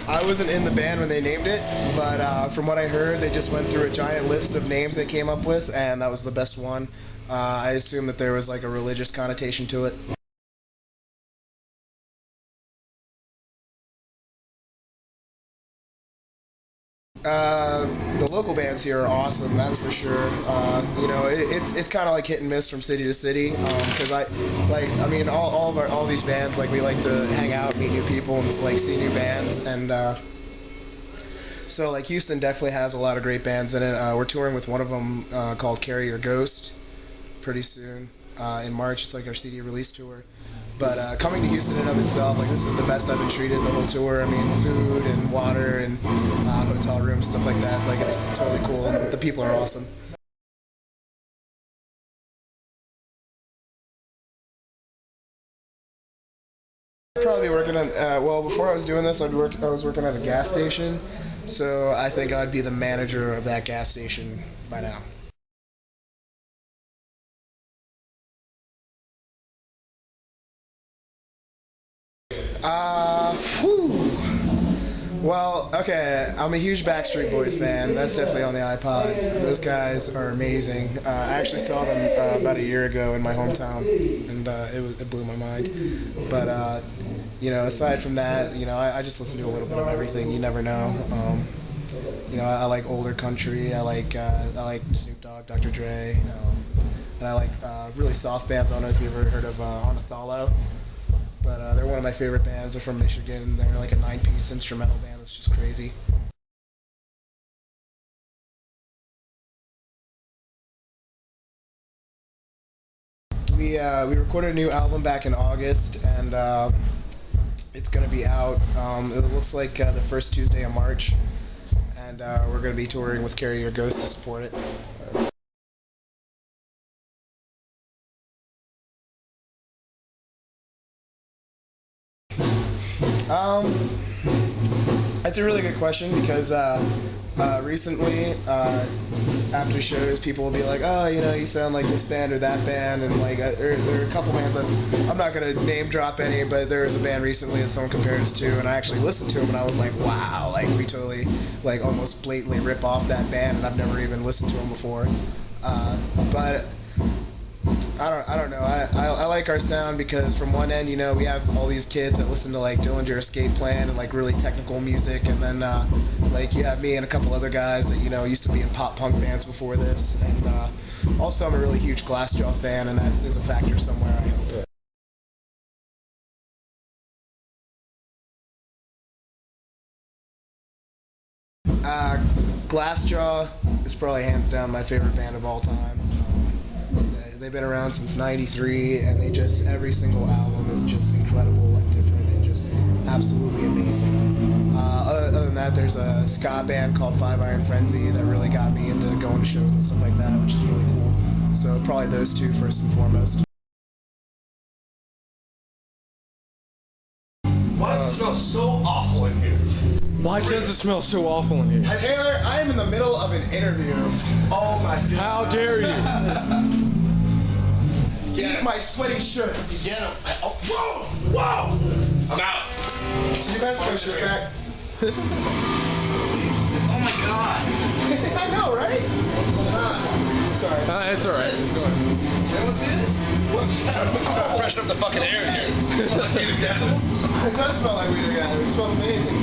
I wasn't in the band when they named it, but from what I heard, they just went through a giant list of names they came up with, and that was the best one. I assume that there was like a religious connotation to it. The local bands here are awesome, that's for sure. It's kind of like hit and miss from city to city. Because all these bands, like we like to hang out, meet new people, and like see new bands. And so like Houston definitely has a lot of great bands in it. We're touring with one of them called Carry Your Ghost pretty soon in March. It's like our CD release tour. But coming to Houston in and of itself, like this is the best I've been treated the whole tour. I mean, food and water and hotel rooms, stuff like that. Like it's totally cool, and the people are awesome. Probably working on. Before I was doing this, I was working at a gas station, so I think I'd be the manager of that gas station by now. Whew. Well, okay, I'm a huge Backstreet Boys fan. That's definitely on the iPod. Those guys are amazing. I actually saw them about a year ago in my hometown, and it blew my mind. But, aside from that, I just listen to a little bit of everything. You never know. I like older country. I like Snoop Dogg, Dr. Dre, and I like really soft bands. I don't know if you've ever heard of Onathala. But they're one of my favorite bands. They're from Michigan. They're like a 9-piece instrumental band that's just crazy. We recorded a new album back in August, and it's going to be out. It looks like the first Tuesday of March, and we're going to be touring with Carry Your Ghost to support it. That's a really good question because recently, after shows, people will be like, "Oh, you sound like this band or that band," and like there are a couple bands I'm not gonna name drop any, but there was a band recently that someone compared us to, and I actually listened to them, and I was like, "Wow!" Like we totally, like almost blatantly rip off that band, and I've never even listened to them before, but. I don't know. I like our sound because from one end, we have all these kids that listen to like Dillinger Escape Plan and like really technical music, and then like you have me and a couple other guys that used to be in pop punk bands before this, and also I'm a really huge Glassjaw fan, and that is a factor somewhere, I hope. Glassjaw is probably hands down my favorite band of all time. They've been around since '93, and every single album is just incredible and different and just absolutely amazing. Other than that, there's a ska band called Five Iron Frenzy that really got me into going to shows and stuff like that, which is really cool. So probably those two first and foremost. Why does it smell so awful in here? Why does it smell so awful in here? Taylor, I am in the middle of an interview. Oh my god. How dare you? Eat my sweaty shirt. Get him. Whoa! I'm out. So you guys put shirt back? Oh my god. I know, right? I'm sorry. It's alright. What's this? Freshen up the fucking air in here. It smells like we the gather. It does smell like we the gather. It smells amazing.